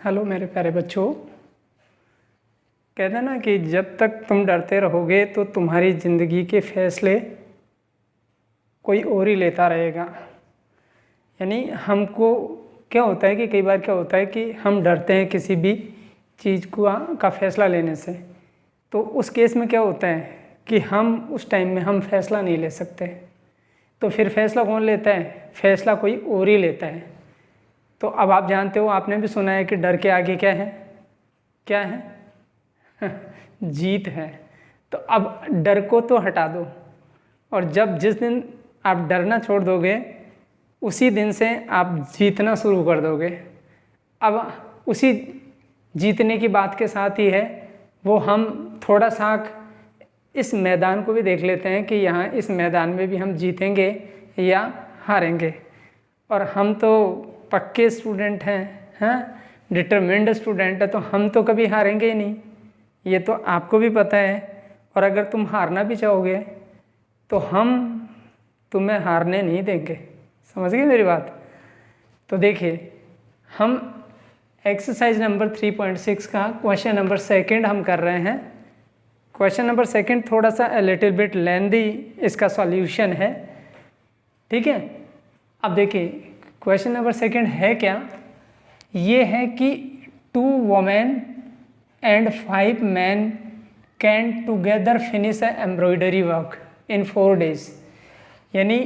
Hello मेरे प्यारे बच्चों। कहते हैं ना कि जब तक तुम डरते रहोगे तो तुम्हारी ज़िंदगी के फैसले कोई और ही लेता रहेगा। यानी हमको क्या होता है कि कई बार क्या होता है कि हम डरते हैं किसी भी चीज़ का फैसला लेने से। तो उस केस में क्या होता है कि हम उस टाइम में हम फैसला नहीं ले सकते। तो फिर फैसला कौन लेता है? फैसला कोई और ही लेता है। तो अब आप जानते हो, आपने भी सुना है कि डर के आगे क्या है? क्या है? जीत है। तो अब डर को तो हटा दो, और जिस दिन आप डरना छोड़ दोगे उसी दिन से आप जीतना शुरू कर दोगे। अब उसी जीतने की बात के साथ ही है वो हम थोड़ा सा इस मैदान को भी देख लेते हैं कि यहाँ इस मैदान में भी हम जीतेंगे या हारेंगे। और हम तो पक्के स्टूडेंट हैं, डिटरमिन्ड स्टूडेंट है, तो हम तो कभी हारेंगे ही नहीं, ये तो आपको भी पता है। और अगर तुम हारना भी चाहोगे तो हम तुम्हें हारने नहीं देंगे। समझ गए मेरी बात? तो देखिए, हम एक्सरसाइज नंबर 3.6 का क्वेश्चन नंबर 2 हम कर रहे हैं। क्वेश्चन नंबर 2 थोड़ा सा लिटिल बिट लेंदी इसका सॉल्यूशन है, ठीक है। अब देखिए क्वेश्चन नंबर 2 है क्या? ये है कि 2 women and 5 men can together finish embroidery work in 4 days। यानी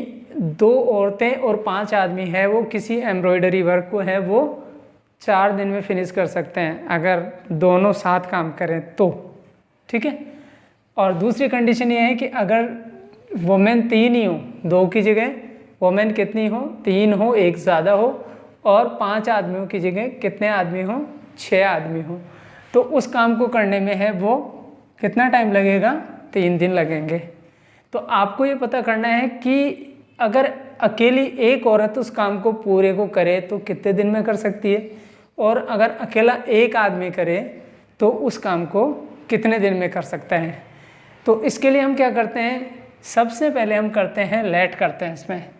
2 औरतें और 5 आदमी है वो किसी एम्ब्रॉयडरी वर्क को है वो 4 दिन में फिनिश कर सकते हैं, अगर दोनों साथ काम करें तो, ठीक है। और दूसरी कंडीशन ये है कि अगर वुमेन 3 ही हो, 2 की जगह वुमेन कितनी हो? 3 हो, एक ज़्यादा हो, और 5 आदमियों की जगह कितने आदमी हो? 6 आदमी हो। तो उस काम को करने में है वो कितना टाइम लगेगा? 3 दिन लगेंगे। तो आपको ये पता करना है कि अगर अकेली एक औरत उस काम को पूरे को करे तो कितने दिन में कर सकती है, और अगर अकेला एक आदमी करे तो उस काम को कितने दिन में कर सकता है। तो इसके लिए हम क्या करते हैं? सबसे पहले हम करते हैं लेट करते हैं। इसमें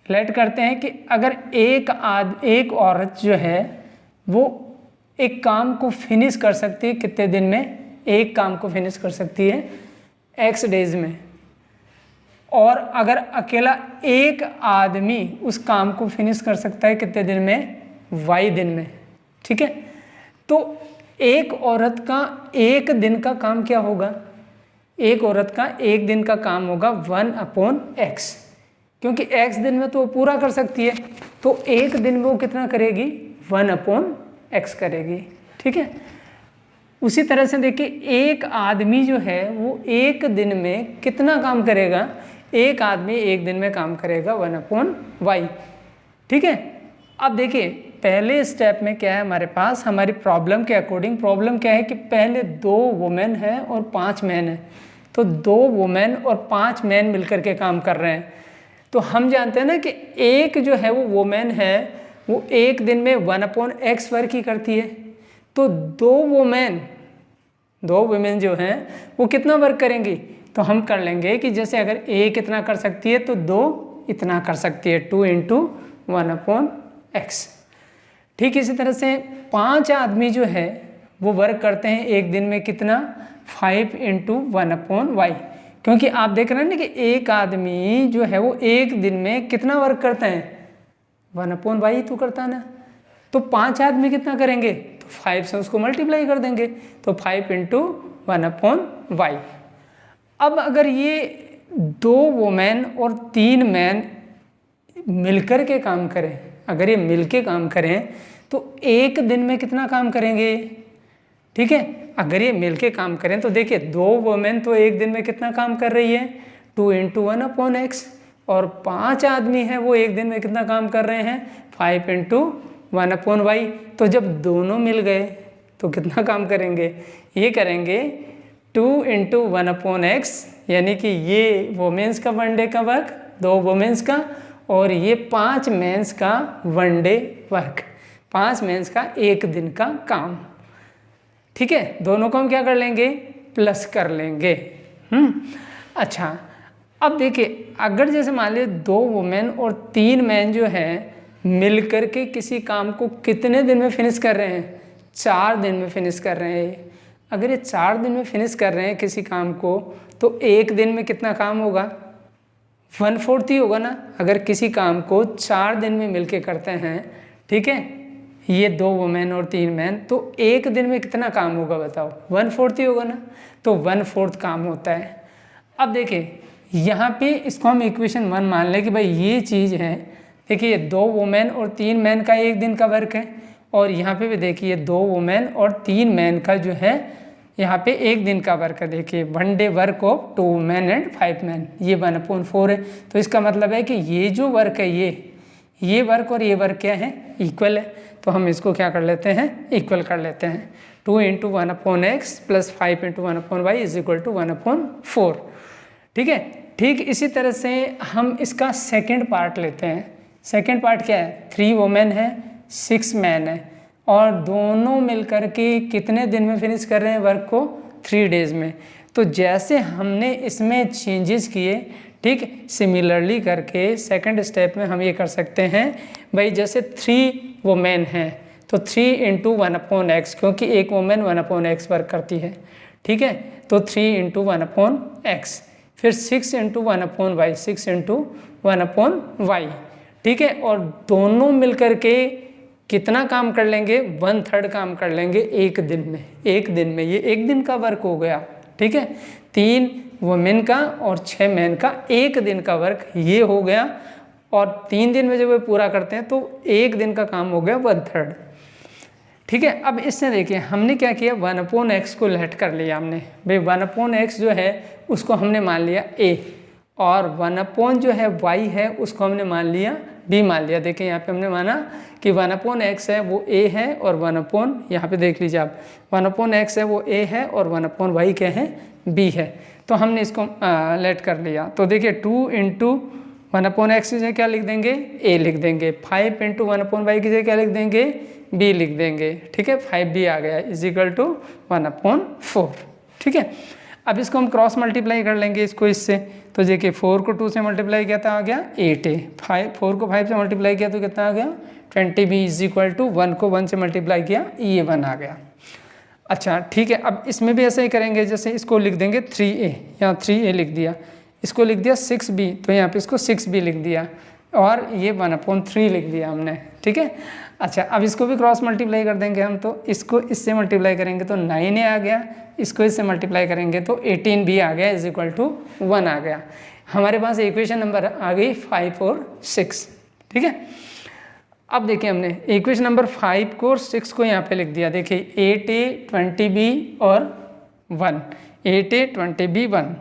लेट करते हैं कि अगर एक औरत जो है वो एक काम को फिनिश कर सकती है कितने दिन में? एक काम को फिनिश कर सकती है X days में। और अगर अकेला एक आदमी उस काम को फिनिश कर सकता है कितने दिन में? Y दिन में, ठीक है। तो एक औरत का एक दिन का काम क्या होगा? एक औरत का एक दिन का काम होगा 1/x, क्योंकि x दिन में तो वो पूरा कर सकती है, तो एक दिन में वो कितना करेगी? 1/x करेगी, ठीक है। उसी तरह से देखिए, एक आदमी जो है वो एक दिन में कितना काम करेगा? एक आदमी एक दिन में काम करेगा 1/y, ठीक है। अब देखिए पहले स्टेप में क्या है हमारे पास, हमारी प्रॉब्लम के अकॉर्डिंग प्रॉब्लम क्या है कि पहले 2 वुमेन है और 5 मैन है। तो 2 वुमेन और 5 मैन मिलकर के काम कर रहे हैं। तो हम जानते हैं ना कि एक जो है वो वुमेन है वो एक दिन में 1/x वर्क ही करती है। तो 2 वुमेन जो हैं वो कितना वर्क करेंगी? तो हम कर लेंगे कि जैसे अगर एक इतना कर सकती है तो 2 इतना कर सकती है, 2 × 1/x। ठीक इसी तरह से 5 आदमी जो है वो वर्क करते हैं एक दिन में कितना? 5 × 1/y। क्योंकि आप देख रहे हैं ना कि एक आदमी जो है वो एक दिन में कितना वर्क करता है? 1/y तो करता है ना। तो 5 आदमी कितना करेंगे? तो 5 से उसको मल्टीप्लाई कर देंगे, तो 5 × 1/y। अब अगर ये 2 वुमेन और 3 मैन मिलकर के काम करें, अगर ये मिलके काम करें तो एक दिन में कितना काम करेंगे? ठीक है, अगर ये मिलके काम करें तो देखिए 2 वुमेन तो एक दिन में कितना काम कर रही है? 2 × 1/x। और 5 आदमी हैं वो एक दिन में कितना काम कर रहे हैं? 5 × 1/y। तो जब दोनों मिल गए तो कितना काम करेंगे? ये करेंगे 2 × 1/x, यानी कि ये वुमेन्स का 1 डे का वर्क, 2 वुमेन्स का, और ये 5 मेंस का 1 डे वर्क, 5 मेंस का एक दिन का काम, ठीक है। दोनों को हम क्या कर लेंगे? प्लस कर लेंगे। अच्छा, अब देखिए अगर जैसे मान लीजिए 2 वुमेन और 3 मैन जो है मिलकर के किसी काम को कितने दिन में फिनिश कर रहे हैं? 4 दिन में फिनिश कर रहे हैं। अगर ये 4 दिन में फिनिश कर रहे हैं किसी काम को, तो एक दिन में कितना काम होगा? 1/4 ही होगा ना। अगर किसी काम को 4 दिन में मिलके करते हैं, ठीक है, ये 2 वुमेन और 3 मैन, तो एक दिन में कितना काम होगा बताओ? 1/4 ही होगा ना। तो 1/4 काम होता है। अब देखिए यहाँ पे इसको हम इक्वेशन 1 मान लें कि भाई ये चीज़ है। देखिए 2 वुमेन और 3 मैन का एक दिन का वर्क है, और यहाँ पे भी देखिए 2 वुमेन और 3 मैन का जो है यहाँ पे एक दिन का वर्क है। देखिए 1 day work of 2 women and 5 man, ये 1/4 है। तो इसका मतलब है कि ये जो वर्क है, ये वर्क और ये वर्क क्या है? इक्वल है। तो हम इसको क्या कर लेते हैं? इक्वल कर लेते हैं। 2 × 1/x + 5 × 1/y = 1/4। ठीक है। ठीक इसी तरह से हम इसका सेकंड पार्ट लेते हैं। सेकंड पार्ट क्या है? 3 वुमेन है, 6 मैन है, और दोनों मिलकर के कितने दिन में फिनिश कर रहे हैं वर्क को? 3 डेज़ में। तो जैसे हमने इसमें चेंजेस किए, ठीक, सिमिलरली करके सेकंड स्टेप में हम ये कर सकते हैं भाई, जैसे 3 वुमेन हैं तो 3 × 1/x, क्योंकि एक वुमेन 1/x वर्क करती है, ठीक है। तो 3 × 1/x, फिर 6 × 1/y, 6 × 1/y, ठीक है। और दोनों मिलकर के कितना काम कर लेंगे? 1/3 काम कर लेंगे एक दिन में। एक दिन में, ये एक दिन का वर्क हो गया, ठीक है। 3 वुमेन का और 6 मैन का एक दिन का वर्क ये हो गया, और 3 दिन में जब वो पूरा करते हैं तो एक दिन का काम हो गया 1/3, ठीक है। अब इससे देखिए हमने क्या किया, 1/x को लेट कर लिया हमने। भाई 1/x जो है उसको हमने मान लिया a, और 1/ जो है y है उसको हमने मान लिया b मान लिया। देखिए यहाँ पे हमने माना कि 1/x है वो a है, और 1/ यहाँ पे देख लीजिए आप, 1/x है वो a है, और 1/y क्या है? b है। तो हमने इसको लेट कर लिया। तो देखिए 2 × 1/x की जगह क्या लिख देंगे? a लिख देंगे। 5 × 1/y की जगह क्या लिख देंगे? b लिख देंगे, ठीक है। 5b आ गया = 1/4, ठीक है। अब इसको हम क्रॉस मल्टीप्लाई कर लेंगे इसको इससे। तो देखिए 4 को 2 से मल्टीप्लाई किया तो आ गया 8a, 4 को 5 से मल्टीप्लाई किया तो कितना आ गया? 20b = 1 को 1 से मल्टीप्लाई किया, ये 1 आ गया। अच्छा ठीक है। अब इसमें भी ऐसा ही करेंगे, जैसे इसको लिख देंगे 3a, यहाँ 3a लिख दिया, इसको लिख दिया 6b, तो यहाँ पे इसको 6b लिख दिया, और ये 1/3 लिख दिया हमने, ठीक है। अच्छा अब इसको भी क्रॉस मल्टीप्लाई कर देंगे हम, तो इसको इससे मल्टीप्लाई करेंगे तो 9a आ गया, इसको इससे मल्टीप्लाई करेंगे तो 18b आ गया = 1 आ गया। हमारे पास इक्वेशन नंबर आ गई 5 और 6, ठीक है। अब देखिए हमने इक्वेशन नंबर 5 को और 6 को यहाँ पे लिख दिया। देखिए 8a 20b और 1, 8a 20b 1,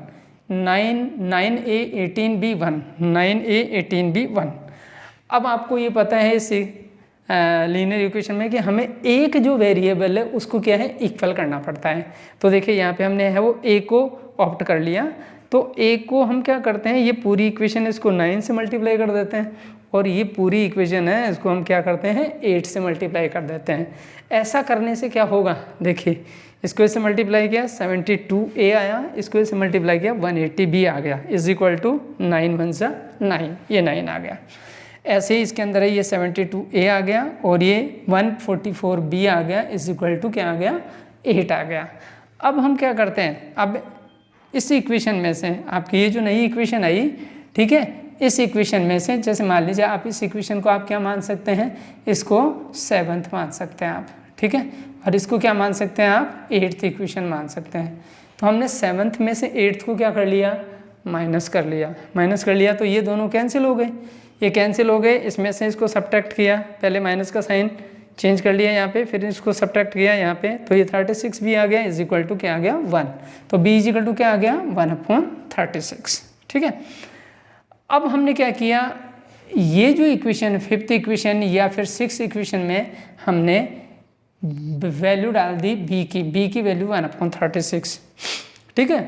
9a 18b 1, 9a 18b 1। अब आपको ये पता है इस लीनियर इक्वेशन में कि हमें एक जो वेरिएबल है उसको क्या है? इक्वल करना पड़ता है। तो देखिए यहाँ पे हमने है वो a को ऑप्ट कर लिया, तो a को हम क्या करते हैं, ये पूरी इक्वेशन है इसको 9 से मल्टीप्लाई कर देते हैं, और ये पूरी इक्वेशन है इसको हम क्या करते हैं? 8 से मल्टीप्लाई कर देते हैं। ऐसा करने से क्या होगा? देखिए इसको इससे मल्टीप्लाई किया 72a आया, इसको इससे मल्टीप्लाई किया 180b आ गया, = 9 × 1 = 9, ये 9 आ गया। ऐसे ही इसके अंदर है ये 72a आ गया, और ये 144b आ गया, = क्या आ गया? 8 आ गया। अब हम क्या करते हैं, अब इस इक्वेशन में से आपकी ये जो नई इक्वेशन आई, ठीक है, इस इक्वेशन में से जैसे मान लीजिए आप इस इक्वेशन को आप क्या मान सकते हैं? इसको 7th मान सकते हैं आप, ठीक है। और इसको क्या मान सकते हैं आप? 8th इक्वेशन मान सकते हैं। तो हमने 7th में से 8th को क्या कर लिया? माइनस कर लिया। माइनस कर लिया तो ये दोनों कैंसिल हो गए, ये कैंसिल हो गए। इसमें से इसको सब्ट्रैक्ट किया, पहले माइनस का साइन चेंज कर लिया यहाँ पे, फिर इसको सब्ट्रैक्ट किया यहाँ पे, तो ये 36b आ गया, = क्या आ गया? 1। तो b = क्या आ गया? 1/36, ठीक है। अब हमने क्या किया, ये जो इक्वेशन 5th इक्वेशन या फिर 6th इक्वेशन में हमने वैल्यू डाल दी b की वैल्यू 1/36, ठीक है।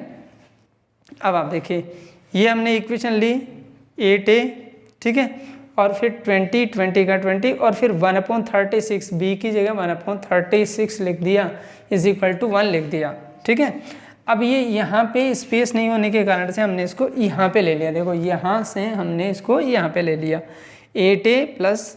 अब आप देखिए ये हमने इक्वेशन ली 8a, ठीक है, और फिर 20 का 20, और फिर 1/36, b की जगह 1/36 लिख दिया, = 1 लिख दिया, ठीक है। अब ये यहाँ पे स्पेस नहीं होने के कारण से हमने इसको यहाँ पे ले लिया। देखो यहाँ से हमने इसको यहाँ पे ले लिया, 8a +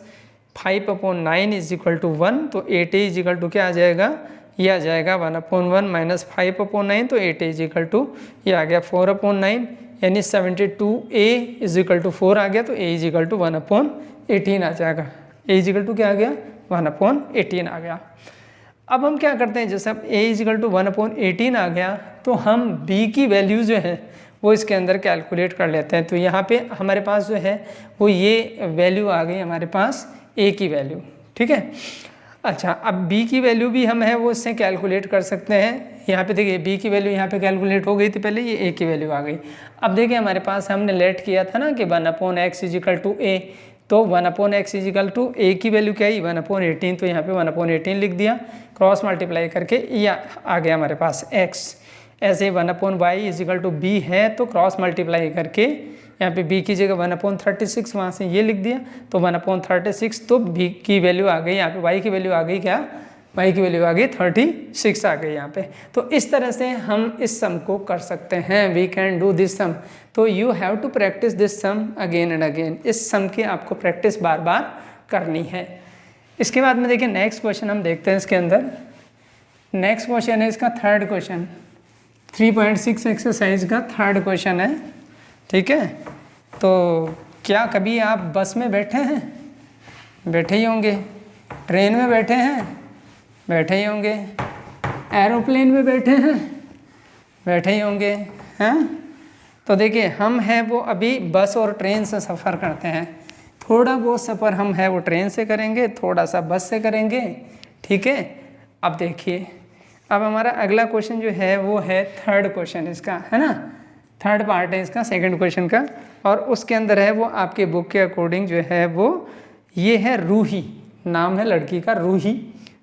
5/9 इज इक्वल टू 1, तो 8a इज इक्वल टू क्या आ जाएगा, ये आ जाएगा 1/1 माइनस 5/9, तो 8a इज इक्वल टू ये आ गया 4/9, यानी 72a इज इक्वल टू 4 आ गया, तो a इज इक्वल टू 1/18 आ जाएगा। a इज इक्वल टू क्या आ गया, 1/18 आ गया। अब हम क्या करते हैं, जैसे अब a इज इक्वल टू 1/18 आ गया, तो हम b की वैल्यू जो है वो इसके अंदर कैलकुलेट कर लेते हैं। तो यहाँ पे हमारे पास जो है वो ये वैल्यू आ गई हमारे पास a की वैल्यू, ठीक है। अच्छा, अब b की वैल्यू भी हम है वो इससे कैलकुलेट कर सकते हैं। यहाँ पे देखिए b की वैल्यू यहाँ पे कैलकुलेट हो गई थी पहले, ये a की वैल्यू आ गई। अब देखिए हमारे पास हमने लेट किया था ना कि 1/x is equal to a, तो 1/x is equal to a की वैल्यू क्या है 1/18, तो यहाँ पे 1/18 लिख दिया, क्रॉस मल्टीप्लाई करके ये आ गया हमारे पास x। ऐसे 1/y is equal to b है, तो क्रॉस मल्टीप्लाई करके यहाँ पे b की जगह 1/36 वहाँ से ये लिख दिया, तो 1/36, तो b की वैल्यू आ गई, यहाँ पे y की वैल्यू आ गई क्या, y की वैल्यू आ गई 36 आ गई यहाँ पे। तो इस तरह से हम इस सम को कर सकते हैं, we can do this sum. तो you have to practice this sum again and again, इस सम की आपको प्रैक्टिस बार बार करनी है। इसके बाद में देखिए नेक्स्ट क्वेश्चन हम देखते हैं इसके अंदर। नेक्स्ट क्वेश्चन है इसका थर्ड क्वेश्चन, 3.6 एक्सरसाइज का थर्ड क्वेश्चन है, ठीक है। तो क्या कभी आप बस में बैठे हैं, बैठे ही होंगे, ट्रेन में बैठे हैं, बैठे ही होंगे, एरोप्लेन में बैठे हैं, बैठे ही होंगे, हैं। तो देखिए हम हैं वो अभी बस और ट्रेन से सफ़र करते हैं, थोड़ा बहुत सफ़र हम है वो ट्रेन से करेंगे, थोड़ा सा बस से करेंगे, ठीक है। अब देखिए अब हमारा अगला क्वेश्चन जो है वो है थर्ड क्वेश्चन इसका, है ना, थर्ड पार्ट है इसका सेकंड क्वेश्चन का, और उसके अंदर है वो आपके बुक के अकॉर्डिंग जो है वो ये है रूही, नाम है लड़की का रूही,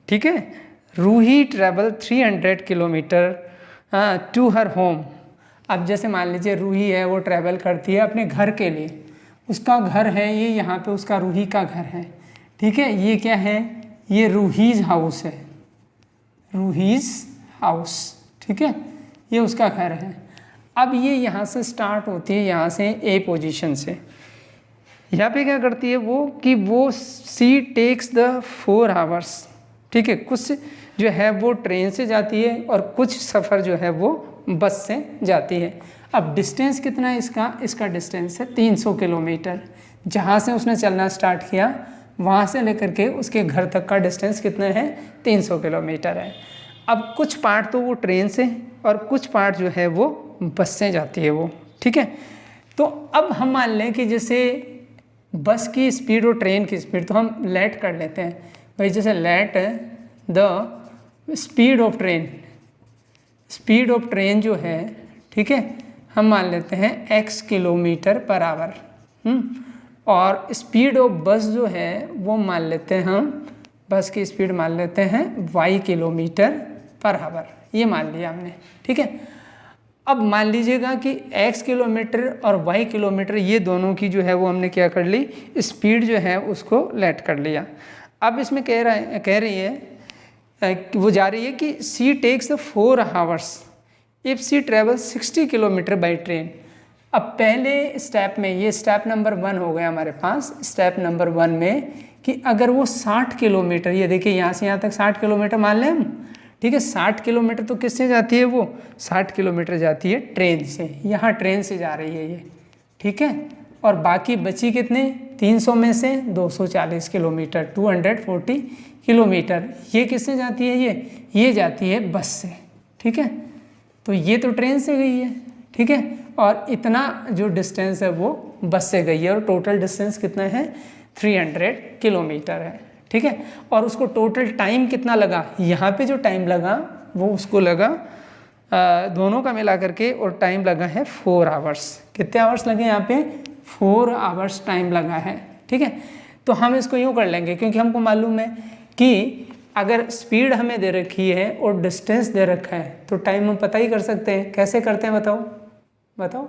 ठीक है। Ruhi travel 300 kilometre to her home. अब जैसे मान लीजिए रूही है वो ट्रैवल करती है अपने घर के लिए, उसका घर है ये, यहाँ पे उसका रूही का घर है, ठीक है। ये क्या है, ये रूहीज हाउस है, रूहीज हाउस, ठीक है, ये उसका घर है। अब ये यहाँ से स्टार्ट होती है, यहाँ से ए पोजीशन से, यहाँ पे क्या करती है वो कि वो सी टेक्स द 4 आवर्स, ठीक है। कुछ जो है वो ट्रेन से जाती है और कुछ सफ़र जो है वो बस से जाती है। अब डिस्टेंस कितना है इसका, इसका डिस्टेंस है 300 किलोमीटर। जहाँ से उसने चलना स्टार्ट किया वहाँ से लेकर के उसके घर तक का डिस्टेंस कितना है, 300 किलोमीटर है। अब कुछ पार्ट तो वो ट्रेन से और कुछ पार्ट जो है वो बस से जाती है वो, ठीक है। तो अब हम मान लें कि जैसे बस की स्पीड और ट्रेन की स्पीड, तो हम लेट कर लेते हैं भाई, जैसे let the speed of train, speed of train जो है, ठीक है, हम मान लेते हैं x किलोमीटर पर आवर, और स्पीड ऑफ बस जो है वो मान लेते हैं हम, बस की स्पीड मान लेते हैं y किलोमीटर पर आवर, ये मान लिया हमने, ठीक है। अब मान लीजिएगा कि x किलोमीटर और y किलोमीटर ये दोनों की जो है वो हमने क्या कर ली, स्पीड जो है उसको लेट कर लिया। अब इसमें कह रही है वो जा रही है कि she takes 4 hours if she travel 60 kilometre by train. अब पहले स्टेप में, ये स्टेप नंबर 1 हो गया हमारे पास, स्टेप नंबर 1 में कि अगर वो 60 किलोमीटर, ये देखिए यहाँ से यहाँ तक 60 किलोमीटर मान लें हम, ठीक है। 60 किलोमीटर तो किससे जाती है वो, 60 किलोमीटर जाती है ट्रेन से, यहाँ ट्रेन से जा रही है ये, ठीक है। और बाकी बची कितने, 300 में से 240 किलोमीटर, 240 किलोमीटर ये किससे जाती है, ये जाती है बस से, ठीक है। तो ये तो ट्रेन से गई है, ठीक है, और इतना जो डिस्टेंस है वो बस से गई है, और टोटल डिस्टेंस कितना है, 300 किलोमीटर है, ठीक है। और उसको टोटल टाइम कितना लगा, यहाँ पे जो टाइम लगा वो उसको लगा दोनों का मिला करके, और टाइम लगा है 4 आवर्स। कितने आवर्स लगे यहाँ पे, 4 आवर्स टाइम लगा है, ठीक है। तो हम इसको यूँ कर लेंगे, क्योंकि हमको मालूम है कि अगर स्पीड हमें दे रखी है और डिस्टेंस दे रखा है तो टाइम हम पता ही कर सकते हैं। कैसे करते हैं बताओ,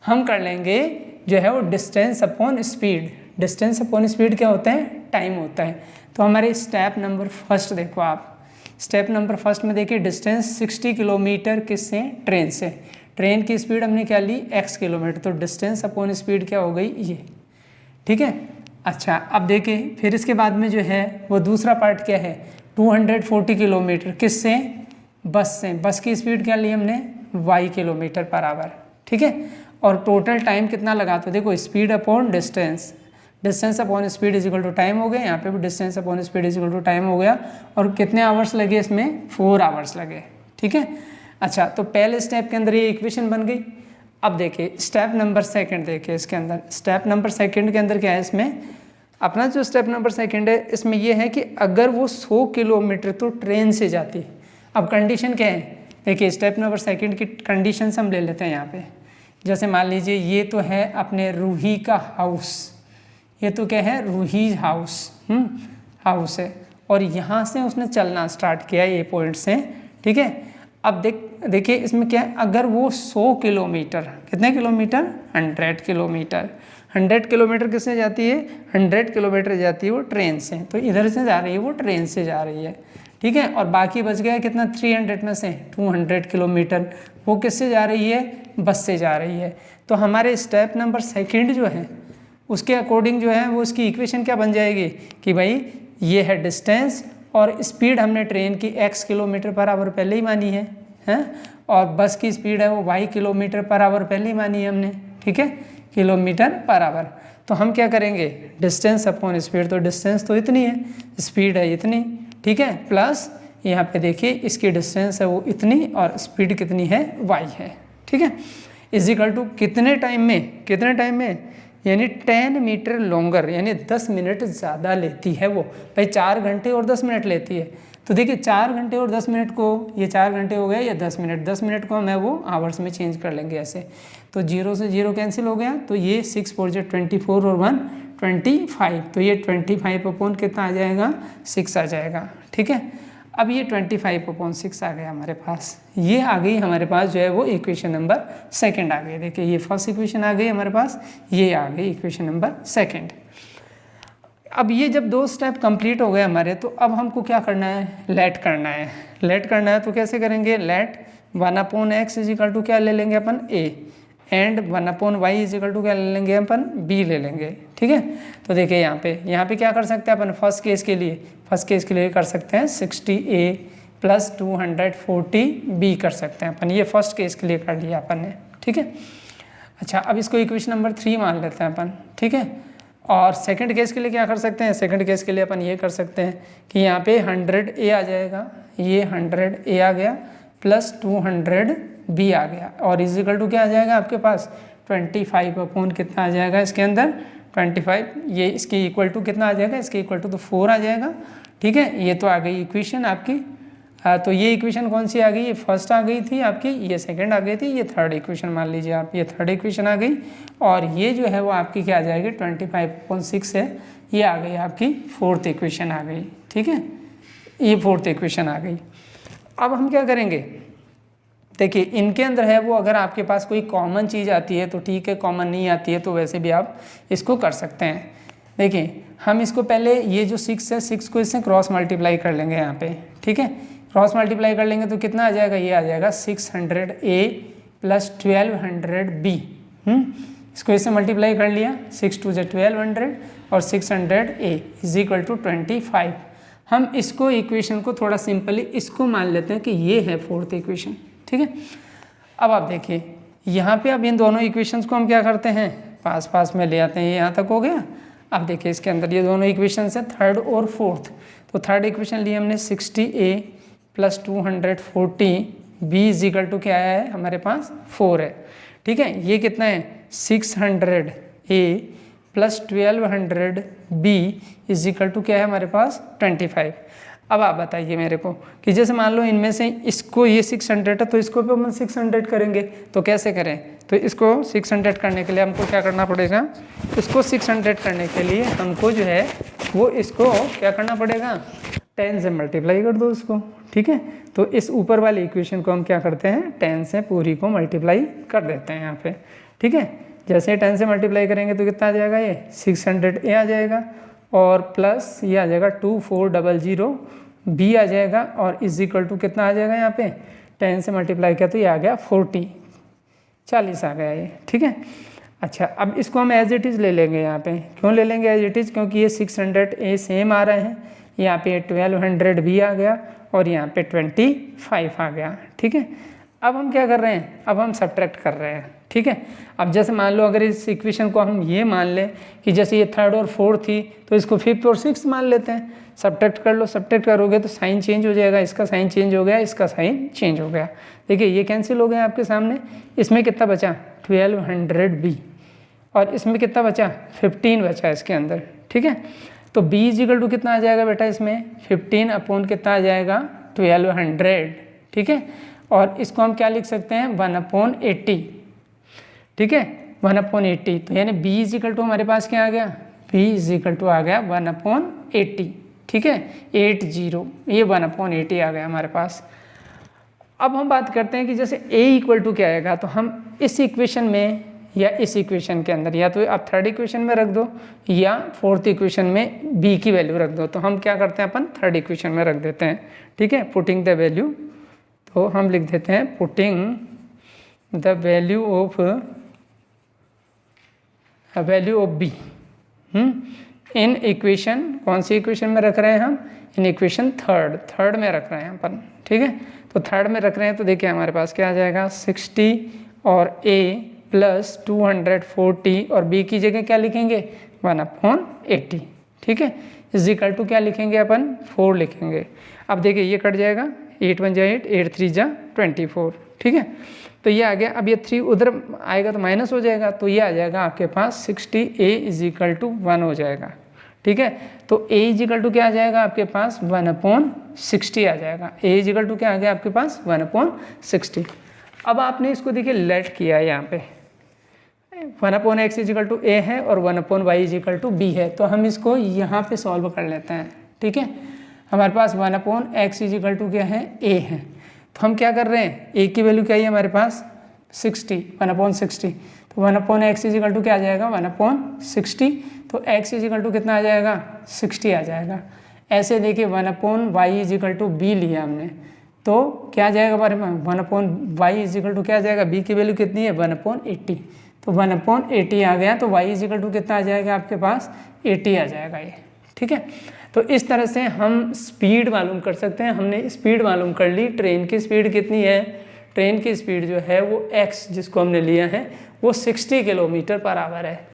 हम कर लेंगे जो है वो distance upon speed. Distance upon speed क्या होता है, टाइम होता है। तो हमारे स्टेप नंबर फर्स्ट देखो आप, स्टेप नंबर फर्स्ट में देखिए डिस्टेंस 60 किलोमीटर किससे, ट्रेन से। ट्रेन की स्पीड हमने क्या ली, x किलोमीटर, तो डिस्टेंस अपॉन स्पीड क्या हो गई ये, ठीक है। अच्छा अब देखिए फिर इसके बाद में जो है वो दूसरा पार्ट क्या है, 240 किलोमीटर किससे, बस से। बस की स्पीड क्या ली हमने, y किलोमीटर पर आवर, ठीक है। और टोटल टाइम कितना लगा, तो देखो speed upon distance, distance upon speed is equal to time हो गया, यहाँ पे भी distance upon speed is equal to time हो गया। और कितने आवर्स लगे इसमें, 4 आवर्स लगे, ठीक है। अच्छा तो पहले स्टेप के अंदर ये इक्वेशन बन गई। अब देखिए स्टेप नंबर सेकंड, देखिए इसके अंदर स्टेप नंबर सेकंड के अंदर क्या है, इसमें अपना जो स्टेप नंबर सेकंड है इसमें ये है कि अगर वो 100 किलोमीटर तो ट्रेन से जाती। अब कंडीशन क्या है, देखिए स्टेप नंबर सेकंड की कंडीशन हम ले लेते हैं यहाँ पे। जैसे मान लीजिए ये तो है अपने रूही का हाउस, ये तो क्या है, रूही हाउस हाउस है, और यहाँ से उसने चलना स्टार्ट किया ये पॉइंट से, ठीक है। अब देखिए इसमें क्या है, अगर वो 100 किलोमीटर, कितने किलोमीटर, 100 किलोमीटर, 100 किलोमीटर किससे जाती है, 100 किलोमीटर जाती है वो ट्रेन से, तो इधर से जा रही है वो ट्रेन से जा रही है, ठीक है। और बाकी बच गया कितना, 300 में से 200 किलोमीटर वो किससे जा रही है, बस से जा रही है। तो हमारे स्टेप नंबर सेकंड जो है उसके अकॉर्डिंग जो है वो उसकी इक्वेशन क्या बन जाएगी कि भाई ये है डिस्टेंस और स्पीड हमने ट्रेन की x किलोमीटर पर आवर पहले ही मानी है, और बस की स्पीड है वो y किलोमीटर पर आवर पहले ही मानी है हमने, ठीक है, किलोमीटर पर आवर। तो हम क्या करेंगे, डिस्टेंस अपॉन स्पीड, तो डिस्टेंस तो इतनी है, स्पीड है इतनी, ठीक है, प्लस यहाँ पे देखिए इसकी डिस्टेंस है वो इतनी और स्पीड कितनी है, y है, ठीक है, इज इक्वल टू कितने टाइम में, कितने टाइम में, यानी 10 मीटर लॉन्गर, यानी 10 मिनट ज़्यादा लेती है वो। भाई 4 घंटे और 10 मिनट लेती है, तो देखिए 4 घंटे और 10 मिनट को, ये 4 घंटे हो गए या 10 मिनट, 10 मिनट को हम है वो आवर्स में चेंज कर लेंगे ऐसे, तो 0 से 0 कैंसिल हो गया, तो ये 6 4 24 और 1 25, तो ये 25 अपॉन कितना आ जाएगा, 6 आ जाएगा, ठीक है। अब ये 25/6 आ गया हमारे पास, ये आ गई हमारे पास जो है वो इक्वेशन नंबर सेकंड आ गई। देखिए ये फर्स्ट इक्वेशन आ गई हमारे पास, ये आ गई इक्वेशन नंबर सेकंड। अब ये जब 2 स्टेप कंप्लीट हो गए हमारे, तो अब हमको क्या करना है, लेट करना है। लेट करना है तो कैसे करेंगे, late 1/x is equal to क्या ले लेंगे अपन, a, and 1/y is equal to क्या ले लेंगे अपन, b ले लेंगे, ठीक है। तो देखिए यहाँ पे क्या कर सकते हैं अपन, फर्स्ट केस के लिए कर सकते हैं 60a + 240b कर सकते हैं अपन, ये फर्स्ट केस के लिए कर लिया अपन ने, ठीक है। अच्छा अब इसको इक्वेशन नंबर 3 मान लेते हैं अपन, ठीक है। और सेकंड केस के लिए क्या कर सकते हैं, सेकंड केस के लिए अपन ये कर सकते हैं कि यहाँ पे 100a आ जाएगा, ये 100a आ गया + 200b आ गया, और इज इक्वल टू क्या आ जाएगा आपके पास, 25 अपॉन कितना आ जाएगा इसके अंदर, 25, ये इसके इक्वल टू कितना आ जाएगा, इसके इक्वल टू तो 4 आ जाएगा, ठीक है। ये तो आ गई इक्वेशन आपकी, तो ये इक्वेशन कौन सी आ गई, ये फर्स्ट आ गई थी आपकी, ये सेकंड आ गई थी, ये थर्ड इक्वेशन मान लीजिए आप, ये थर्ड इक्वेशन आ गई, और ये जो है वो आपकी क्या आ जाएगी, 25/6 है, ये आ गई आपकी फोर्थ इक्वेशन आ गई, ठीक है, ये फोर्थ इक्वेशन आ गई। अब हम क्या करेंगे, देखिए इनके अंदर है वो, अगर आपके पास कोई कॉमन चीज़ आती है तो ठीक है, कॉमन नहीं आती है तो वैसे भी आप इसको कर सकते हैं। देखिए हम इसको पहले ये जो 6 है, 6 को इससे क्रॉस मल्टीप्लाई कर लेंगे यहाँ पे, ठीक है, क्रॉस मल्टीप्लाई कर लेंगे तो कितना आ जाएगा, ये आ जाएगा 600a + 1200b, इसको इससे मल्टीप्लाई कर लिया, 6 2 1200 और 600a इज इक्वल टू 25। हम इसको इक्वेशन को थोड़ा सिंपली इसको मान लेते हैं कि ये है फोर्थ इक्वेशन, ठीक है। अब आप देखिए यहाँ पे अब इन दोनों इक्वेशंस को हम क्या करते हैं, पास में ले आते हैं, ये यहाँ तक हो गया। अब देखिए इसके अंदर ये दोनों इक्वेशंस हैं, थर्ड और फोर्थ, तो थर्ड इक्वेशन ली हमने 60a + 240b is equal to क्या है हमारे पास, 4 है, ठीक है। ये कितना है, 600a + 1200b is equal to क्या है हमारे पास, 25। अब आप बताइए मेरे को कि जैसे मान लो इनमें से इसको ये 600 है, तो इसको भी हम 600 करेंगे, तो कैसे करें, तो इसको 600 करने के लिए हमको क्या करना पड़ेगा, इसको 600 करने के लिए हमको जो है वो इसको क्या करना पड़ेगा, 10 से मल्टीप्लाई कर दो इसको, ठीक है। तो इस ऊपर वाली इक्वेशन को हम क्या करते हैं, 10 से पूरी को मल्टीप्लाई कर देते हैं यहाँ पे, ठीक है। जैसे 10 से मल्टीप्लाई करेंगे तो कितना आ जाएगा, ये 600a आ जाएगा, और प्लस ये आ जाएगा 2400b आ जाएगा, और इज इक्वल टू कितना आ जाएगा यहाँ पे, 10 से मल्टीप्लाई किया तो ये आ गया 40 आ गया ये, ठीक है। अच्छा, अब इसको हम एज इट इज़ ले लेंगे यहाँ पे। क्यों ले लेंगे एज इट इज़? क्योंकि ये 600A सेम आ रहे हैं, यहाँ पे 1200B आ गया और यहाँ पे 25 आ गया। ठीक है, अब हम क्या कर रहे हैं? अब हम सब्ट्रैक्ट कर रहे हैं। ठीक है, अब जैसे मान लो अगर इस इक्वेशन को हम ये मान लें कि जैसे ये 3rd और 4th थी तो इसको 5th और 6th मान लेते हैं। सब्ट्रैक्ट कर लो, सब्ट्रैक्ट करोगे तो साइन चेंज हो जाएगा, इसका साइन चेंज हो गया, इसका साइन चेंज हो गया। देखिए ये कैंसिल हो गया आपके सामने। इसमें कितना बचा? 1200B और इसमें कितना बचा? 15 बचा इसके अंदर। ठीक है, तो B = कितना आ जाएगा बेटा? इसमें 15 अपॉन कितना आ जाएगा? 1200। ठीक है, और इसको हम क्या लिख सकते हैं? 1/80। ठीक है, 1/80। तो यानी B = हमारे पास क्या आ गया? B = आ गया 1/80। ठीक है, 80, ये 1/80 आ गया हमारे पास। अब हम बात करते हैं कि जैसे A = क्या आएगा, तो हम इस इक्वेशन में या इस इक्वेशन के अंदर या तो आप 3rd इक्वेशन में रख दो या 4th इक्वेशन में B की वैल्यू रख दो। तो हम क्या करते हैं? अपन 3rd इक्वेशन में रख देते हैं। ठीक है, पुटिंग द वैल्यू, तो हम लिख देते हैं putting the value of B in equation, कौन सी इक्वेशन में रख रहे हैं हम? इन इक्वेशन 3rd में रख रहे हैं अपन। ठीक है, तो 3rd में रख रहे हैं तो देखिए हमारे पास क्या आ जाएगा? 60 और A + 240 और B की जगह क्या लिखेंगे? 1/80। ठीक है, = क्या लिखेंगे अपन? 4 लिखेंगे। अब देखिए ये कट जाएगा, 8 × 1 = 8, 8 × 3 = 24। ठीक है, तो ये आ गया। अब ये 3 उधर आएगा तो माइनस हो जाएगा, तो ये आ जाएगा आपके पास 60A = 1 हो जाएगा। ठीक है, तो A = क्या आ जाएगा आपके पास? 1/60 आ जाएगा। A = क्या आ गया आपके पास? 1/60। अब आपने इसको देखिए लेट किया है, यहाँ पे 1/x = A है और 1/y = B है, तो हम इसको यहाँ पे सॉल्व कर लेते हैं। ठीक है, हमारे पास 1/x = क्या है? A है। तो हम क्या कर रहे हैं? A की वैल्यू क्या है हमारे पास? 60, 1/60। तो 1/x = क्या आ जाएगा? 1/60। तो x = कितना आ जाएगा? 60 आ जाएगा। ऐसे देखिए 1/y = B लिया हमने, तो क्या आ जाएगा हमारे पास? 1/y = क्या आ जाएगा? B की वैल्यू कितनी है? 1/80। तो 1/80 आ गया, तो y = कितना आ जाएगा आपके पास? 80 आ जाएगा ये। ठीक है, तो इस तरह से हम स्पीड मालूम कर सकते हैं। हमने स्पीड मालूम कर ली। ट्रेन की स्पीड कितनी है? ट्रेन की स्पीड जो है वो x जिसको हमने लिया है वो 60 km/h है।